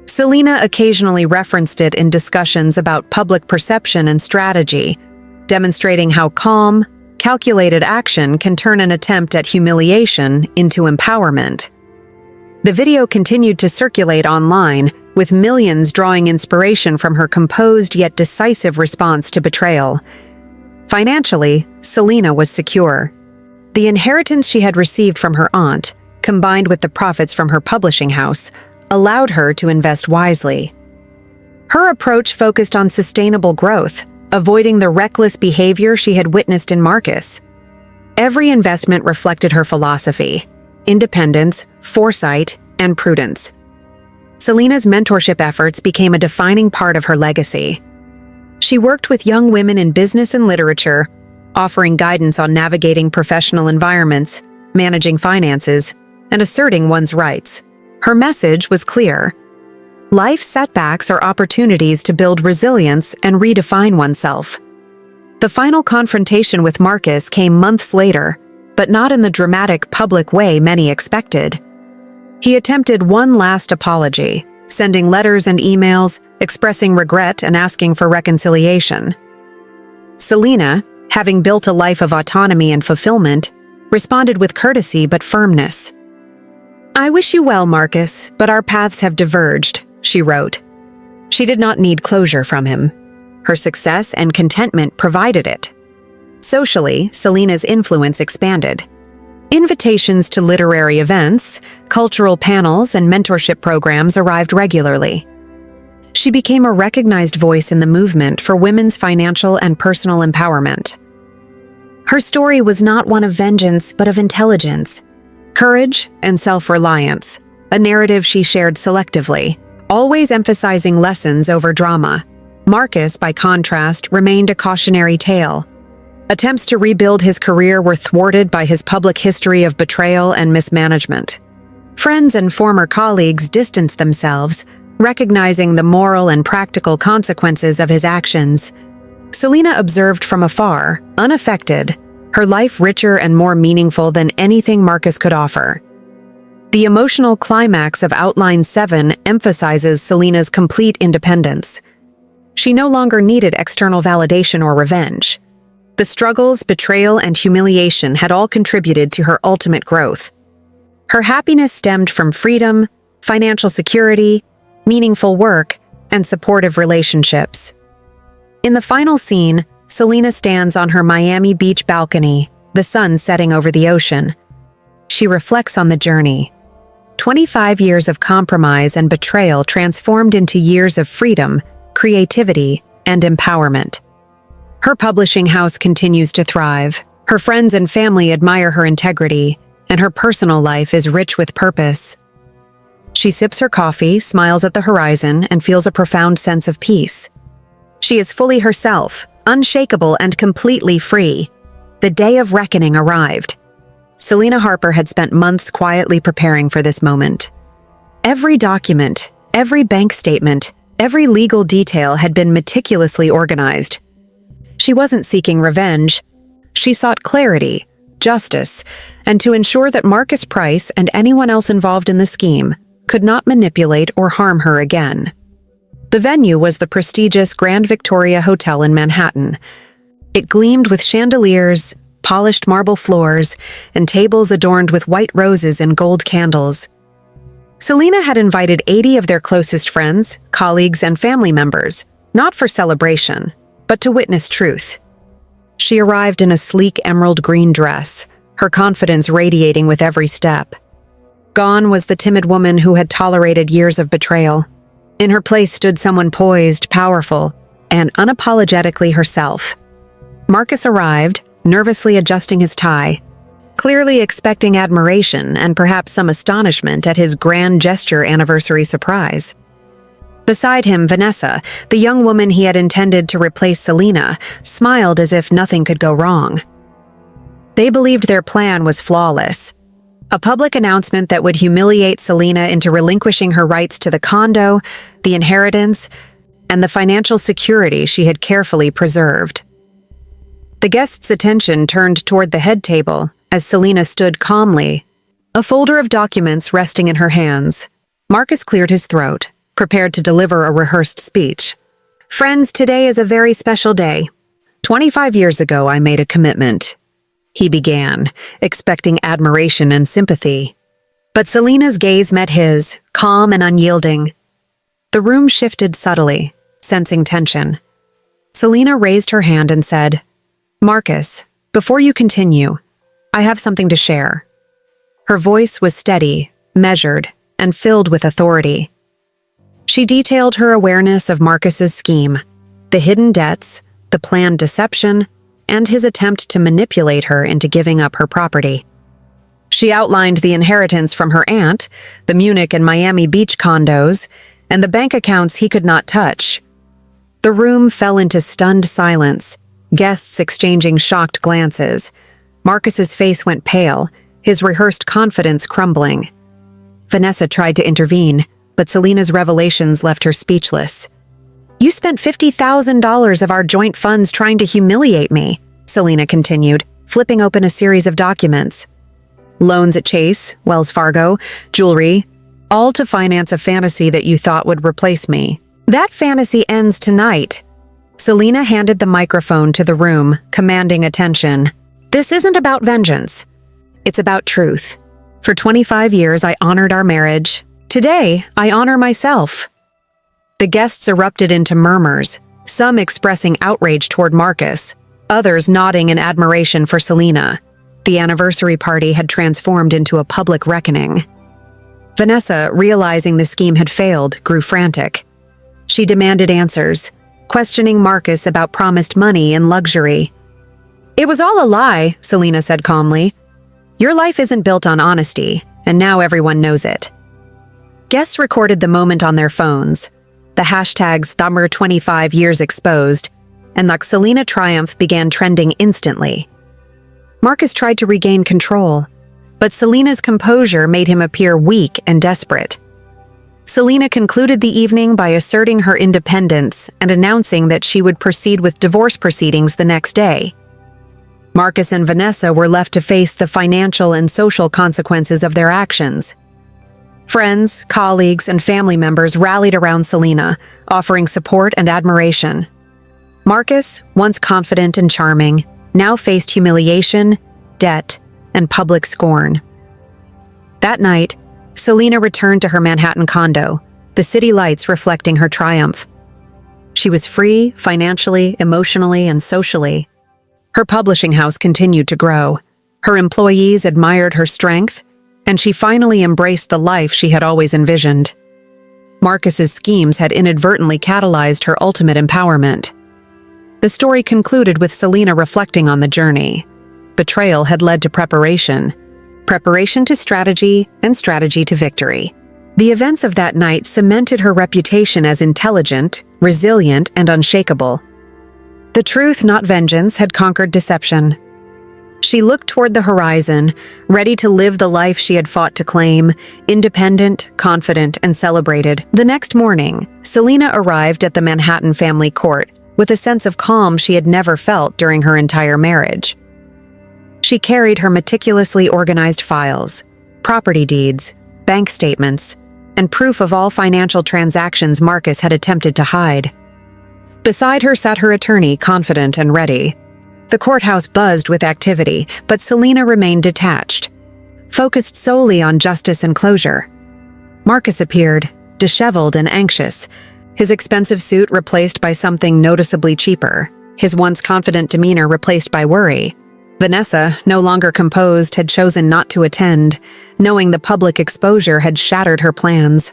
Selena occasionally referenced it in discussions about public perception and strategy, demonstrating how calm, calculated action can turn an attempt at humiliation into empowerment. The video continued to circulate online, with millions drawing inspiration from her composed yet decisive response to betrayal. Financially, Selena was secure. The inheritance she had received from her aunt, combined with the profits from her publishing house, allowed her to invest wisely. Her approach focused on sustainable growth, avoiding the reckless behavior she had witnessed in Marcus. Every investment reflected her philosophy: independence, foresight, and prudence. Selena's mentorship efforts became a defining part of her legacy. She worked with young women in business and literature, offering guidance on navigating professional environments, managing finances, and asserting one's rights. Her message was clear: life setbacks are opportunities to build resilience and redefine oneself. The final confrontation with Marcus came months later, but not in the dramatic public way many expected. He attempted one last apology, sending letters and emails, expressing regret and asking for reconciliation. Selena, having built a life of autonomy and fulfillment, responded with courtesy but firmness. "I wish you well, Marcus, but our paths have diverged," she wrote. She did not need closure from him. Her success and contentment provided it. Socially, Selena's influence expanded. Invitations to literary events, cultural panels, and mentorship programs arrived regularly. She became a recognized voice in the movement for women's financial and personal empowerment. Her story was not one of vengeance, but of intelligence, courage, and self-reliance, a narrative she shared selectively, always emphasizing lessons over drama. Marcus, by contrast, remained a cautionary tale. Attempts to rebuild his career were thwarted by his public history of betrayal and mismanagement. Friends and former colleagues distanced themselves, recognizing the moral and practical consequences of his actions. Selena observed from afar, unaffected, her life richer and more meaningful than anything Marcus could offer. The emotional climax of Outline 7 emphasizes Selena's complete independence. She no longer needed external validation or revenge. The struggles, betrayal, and humiliation had all contributed to her ultimate growth. Her happiness stemmed from freedom, financial security, meaningful work, and supportive relationships. In the final scene, Selena stands on her Miami Beach balcony, the sun setting over the ocean. She reflects on the journey. 25 years of compromise and betrayal transformed into years of freedom, creativity, and empowerment. Her publishing house continues to thrive. Her friends and family admire her integrity, and her personal life is rich with purpose. She sips her coffee, smiles at the horizon, and feels a profound sense of peace. She is fully herself, unshakable and completely free. The day of reckoning arrived. Selena Harper had spent months quietly preparing for this moment. Every document, every bank statement, every legal detail had been meticulously organized. She wasn't seeking revenge. She sought clarity, justice, and to ensure that Marcus Price and anyone else involved in the scheme could not manipulate or harm her again. The venue was the prestigious Grand Victoria Hotel in Manhattan. It gleamed with chandeliers, polished marble floors, and tables adorned with white roses and gold candles. Selena had invited 80 of their closest friends, colleagues, and family members, not for celebration, but to witness truth. She arrived in a sleek emerald green dress, her confidence radiating with every step. Gone was the timid woman who had tolerated years of betrayal. In her place stood someone poised, powerful, and unapologetically herself. Marcus arrived, nervously adjusting his tie, clearly expecting admiration and perhaps some astonishment at his grand gesture anniversary surprise. Beside him, Vanessa, the young woman he had intended to replace Selena, smiled as if nothing could go wrong. They believed their plan was flawless. A public announcement that would humiliate Selena into relinquishing her rights to the condo, the inheritance, and the financial security she had carefully preserved. The guests' attention turned toward the head table as Selena stood calmly, a folder of documents resting in her hands. Marcus cleared his throat, prepared to deliver a rehearsed speech. "Friends, today is a very special day. 25 years ago, I made a commitment," he began, expecting admiration and sympathy. But Selena's gaze met his, calm and unyielding. The room shifted subtly, sensing tension. Selena raised her hand and said, "Marcus, before you continue, I have something to share." Her voice was steady, measured, and filled with authority. She detailed her awareness of Marcus's scheme, the hidden debts, the planned deception, and his attempt to manipulate her into giving up her property. She outlined the inheritance from her aunt, the Munich and Miami Beach condos, and the bank accounts he could not touch. The room fell into stunned silence, guests exchanging shocked glances. Marcus's face went pale, his rehearsed confidence crumbling. Vanessa tried to intervene, but Selena's revelations left her speechless. "You spent $50,000 of our joint funds trying to humiliate me," Selena continued, flipping open a series of documents. "Loans at Chase, Wells Fargo, jewelry, all to finance a fantasy that you thought would replace me. That fantasy ends tonight." Selena handed the microphone to the room, commanding attention. "This isn't about vengeance. It's about truth. For 25 years, I honored our marriage. Today, I honor myself." The guests erupted into murmurs, some expressing outrage toward Marcus, others nodding in admiration for Selena. The anniversary party had transformed into a public reckoning. Vanessa, realizing the scheme had failed, grew frantic. She demanded answers, questioning Marcus about promised money and luxury. "It was all a lie," Selena said calmly. "Your life isn't built on honesty, and now everyone knows it." Guests recorded the moment on their phones, the hashtags Thumber25 years exposed, and the Selena triumph began trending instantly. Marcus tried to regain control, but Selena's composure made him appear weak and desperate. Selena concluded the evening by asserting her independence and announcing that she would proceed with divorce proceedings the next day. Marcus and Vanessa were left to face the financial and social consequences of their actions. Friends, colleagues, and family members rallied around Selena, offering support and admiration. Marcus, once confident and charming, now faced humiliation, debt, and public scorn. That night, Selena returned to her Manhattan condo, the city lights reflecting her triumph. She was free financially, emotionally, and socially. Her publishing house continued to grow. Her employees admired her strength, and she finally embraced the life she had always envisioned. Marcus's schemes had inadvertently catalyzed her ultimate empowerment. The story concluded with Selena reflecting on the journey. Betrayal had led to preparation to strategy, and strategy to victory. The events of that night cemented her reputation as intelligent, resilient, and unshakable. The truth, not vengeance, had conquered deception. She looked toward the horizon, ready to live the life she had fought to claim, independent, confident, and celebrated. The next morning, Selena arrived at the Manhattan family court with a sense of calm she had never felt during her entire marriage. She carried her meticulously organized files, property deeds, bank statements, and proof of all financial transactions Marcus had attempted to hide. Beside her sat her attorney, confident and ready. The courthouse buzzed with activity, but Selena remained detached, focused solely on justice and closure. Marcus appeared, disheveled and anxious, his expensive suit replaced by something noticeably cheaper, his once confident demeanor replaced by worry. Vanessa, no longer composed, had chosen not to attend, knowing the public exposure had shattered her plans.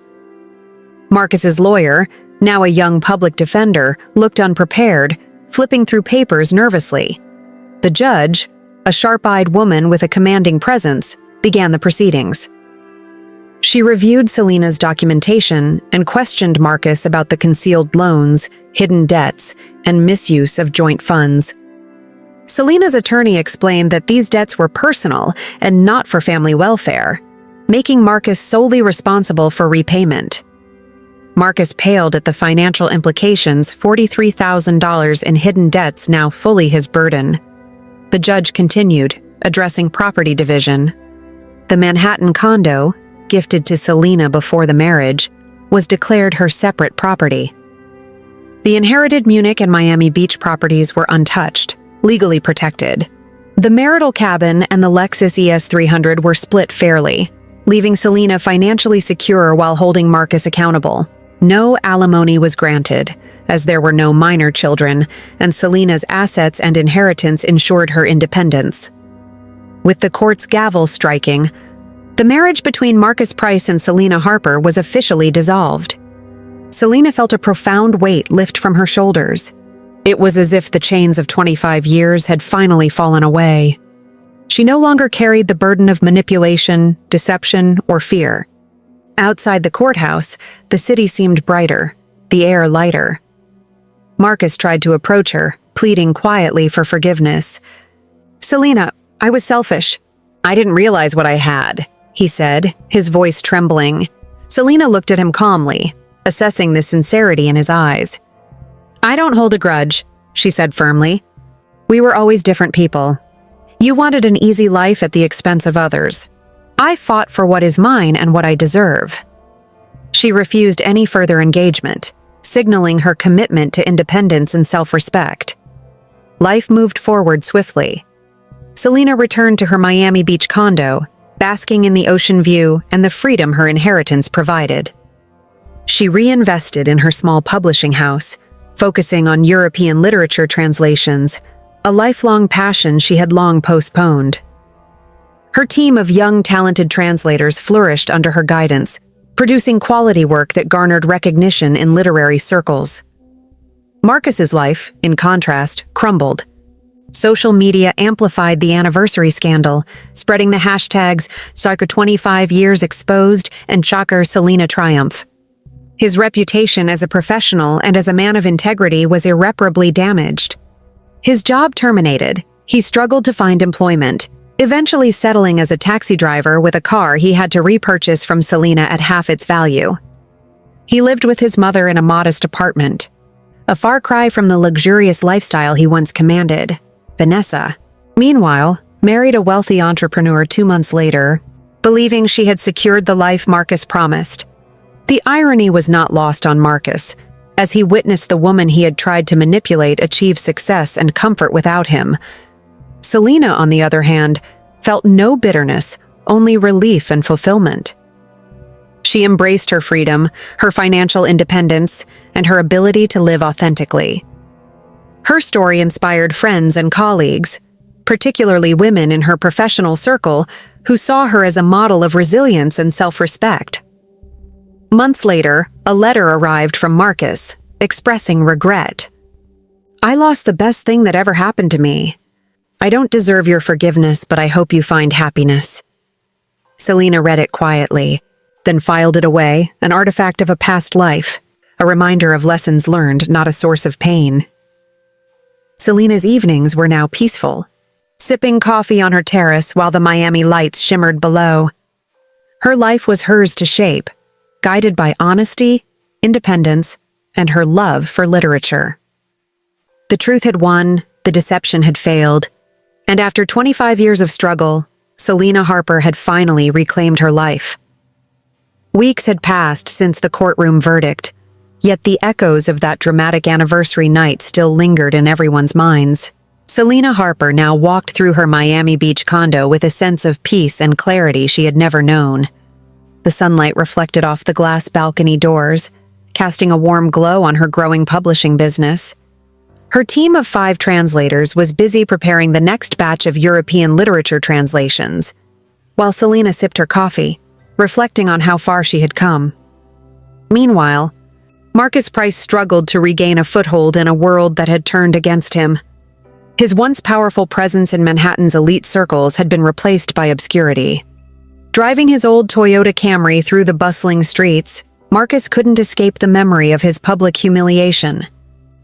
Marcus's lawyer, now a young public defender, looked unprepared, flipping through papers nervously. The judge, a sharp-eyed woman with a commanding presence, began the proceedings. She reviewed Selena's documentation and questioned Marcus about the concealed loans, hidden debts, and misuse of joint funds. Selena's attorney explained that these debts were personal and not for family welfare, making Marcus solely responsible for repayment. Marcus paled at the financial implications, $43,000 in hidden debts now fully his burden. The judge continued, addressing property division. The Manhattan condo, gifted to Selena before the marriage, was declared her separate property. The inherited Munich and Miami Beach properties were untouched, legally protected. The marital cabin and the Lexus ES300 were split fairly, leaving Selena financially secure while holding Marcus accountable. No alimony was granted, as there were no minor children, and Selena's assets and inheritance ensured her independence. With the court's gavel striking, the marriage between Marcus Price and Selena Harper was officially dissolved. Selena felt a profound weight lift from her shoulders. It was as if the chains of 25 years had finally fallen away. She no longer carried the burden of manipulation, deception, or fear. Outside the courthouse, the city seemed brighter, the air lighter. Marcus tried to approach her, pleading quietly for forgiveness. "Selena, I was selfish. I didn't realize what I had," he said, his voice trembling. Selena looked at him calmly, assessing the sincerity in his eyes. "I don't hold a grudge," she said firmly. "We were always different people. You wanted an easy life at the expense of others. I fought for what is mine and what I deserve." She refused any further engagement, signaling her commitment to independence and self-respect. Life moved forward swiftly. Selena returned to her Miami Beach condo, basking in the ocean view and the freedom her inheritance provided. She reinvested in her small publishing house, focusing on European literature translations, a lifelong passion she had long postponed. Her team of young, talented translators flourished under her guidance, producing quality work that garnered recognition in literary circles. Marcus's life, in contrast, crumbled. Social media amplified the anniversary scandal, spreading the hashtags Shocker 25 years exposed and Shocker Selena triumph. His reputation as a professional and as a man of integrity was irreparably damaged. His job terminated, he struggled to find employment, eventually settling as a taxi driver with a car he had to repurchase from Selena at half its value. He lived with his mother in a modest apartment, a far cry from the luxurious lifestyle he once commanded. Vanessa, meanwhile, married a wealthy entrepreneur 2 months later, believing she had secured the life Marcus promised. The irony was not lost on Marcus, as he witnessed the woman he had tried to manipulate achieve success and comfort without him. Selena, on the other hand, felt no bitterness, only relief and fulfillment. She embraced her freedom, her financial independence, and her ability to live authentically. Her story inspired friends and colleagues, particularly women in her professional circle, who saw her as a model of resilience and self-respect. Months later, a letter arrived from Marcus, expressing regret. "I lost the best thing that ever happened to me. I don't deserve your forgiveness, but I hope you find happiness." Selena read it quietly, then filed it away, an artifact of a past life, a reminder of lessons learned, not a source of pain. Selena's evenings were now peaceful, sipping coffee on her terrace while the Miami lights shimmered below. Her life was hers to shape, guided by honesty, independence, and her love for literature. The truth had won, the deception had failed, And after 25 years of struggle, Selena Harper had finally reclaimed her life. Weeks had passed since the courtroom verdict, yet the echoes of that dramatic anniversary night still lingered in everyone's minds. Selena Harper now walked through her Miami Beach condo with a sense of peace and clarity she had never known. The sunlight reflected off the glass balcony doors, casting a warm glow on her growing publishing business. Her team of 5 translators was busy preparing the next batch of European literature translations, while Selena sipped her coffee, reflecting on how far she had come. Meanwhile, Marcus Price struggled to regain a foothold in a world that had turned against him. His once powerful presence in Manhattan's elite circles had been replaced by obscurity. Driving his old Toyota Camry through the bustling streets, Marcus couldn't escape the memory of his public humiliation.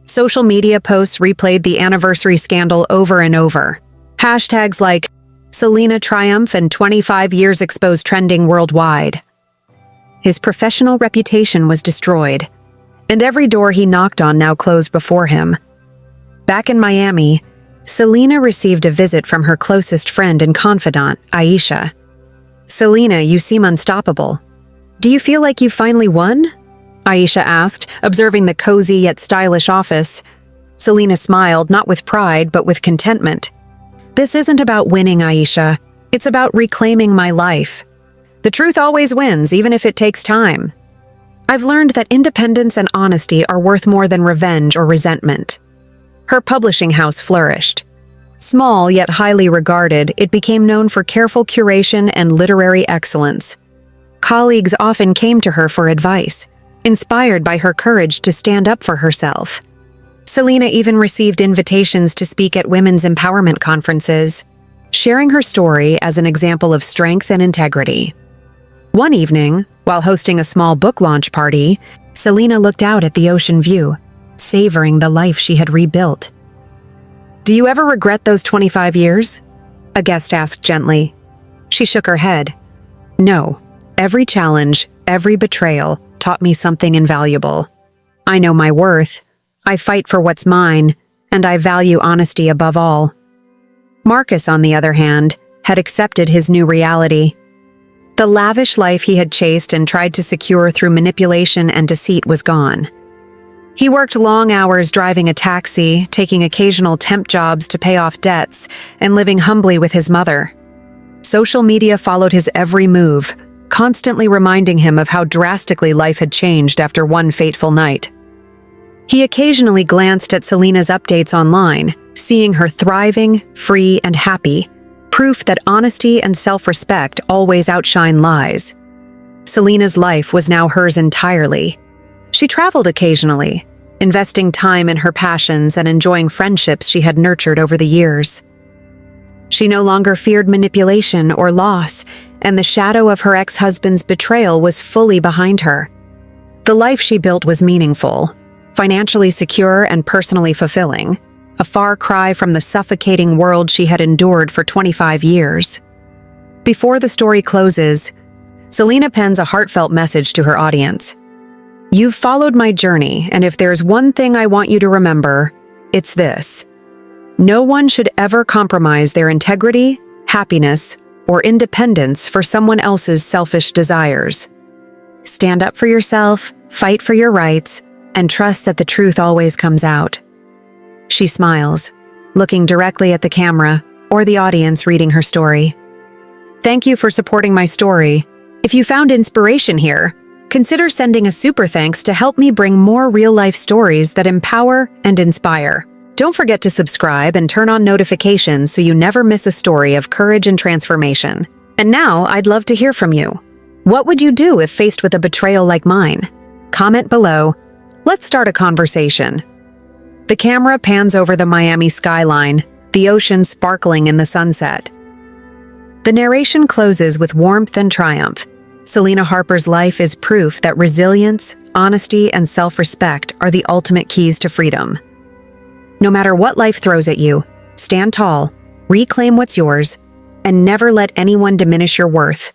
Social media posts replayed the anniversary scandal over and over. Hashtags like Selena Triumph and 25 years exposed trending worldwide. His professional reputation was destroyed, and every door he knocked on now closed before him. Back in Miami, Selena received a visit from her closest friend and confidant, Aisha. "Selena, you seem unstoppable. Do you feel like you've finally won?" Aisha asked, observing the cozy yet stylish office. Selena smiled, not with pride, but with contentment. "This isn't about winning, Aisha. It's about reclaiming my life. The truth always wins, even if it takes time. I've learned that independence and honesty are worth more than revenge or resentment." Her publishing house flourished. Small yet highly regarded, it became known for careful curation and literary excellence. Colleagues often came to her for advice, inspired by her courage to stand up for herself. Selena even received invitations to speak at women's empowerment conferences, sharing her story as an example of strength and integrity. One evening, while hosting a small book launch party, Selena looked out at the ocean view, savoring the life she had rebuilt. "Do you ever regret those 25 years?" a guest asked gently. She shook her head. "No. Every challenge, every betrayal, taught me something invaluable. I know my worth, I fight for what's mine, and I value honesty above all." Marcus, on the other hand, had accepted his new reality. The lavish life he had chased and tried to secure through manipulation and deceit was gone. He worked long hours driving a taxi, taking occasional temp jobs to pay off debts, and living humbly with his mother. Social media followed his every move, constantly reminding him of how drastically life had changed after one fateful night. He occasionally glanced at Selena's updates online, seeing her thriving, free, and happy, proof that honesty and self-respect always outshine lies. Selena's life was now hers entirely. She traveled occasionally, investing time in her passions and enjoying friendships she had nurtured over the years. She no longer feared manipulation or loss, and the shadow of her ex-husband's betrayal was fully behind her. The life she built was meaningful, financially secure and personally fulfilling, a far cry from the suffocating world she had endured for 25 years. Before the story closes, Selena pens a heartfelt message to her audience. "You've followed my journey, and if there's one thing I want you to remember, it's this. No one should ever compromise their integrity, happiness, or independence for someone else's selfish desires. Stand up for yourself, fight for your rights, and trust that the truth always comes out." She smiles, looking directly at the camera or the audience reading her story. Thank you for supporting my story. If you found inspiration here, consider sending a super thanks to help me bring more real-life stories that empower and inspire. Don't forget to subscribe and turn on notifications so you never miss a story of courage and transformation. And now, I'd love to hear from you. What would you do if faced with a betrayal like mine? Comment below. Let's start a conversation. The camera pans over the Miami skyline, the ocean sparkling in the sunset. The narration closes with warmth and triumph. Selena Harper's life is proof that resilience, honesty, and self-respect are the ultimate keys to freedom. No matter what life throws at you, stand tall, reclaim what's yours, and never let anyone diminish your worth.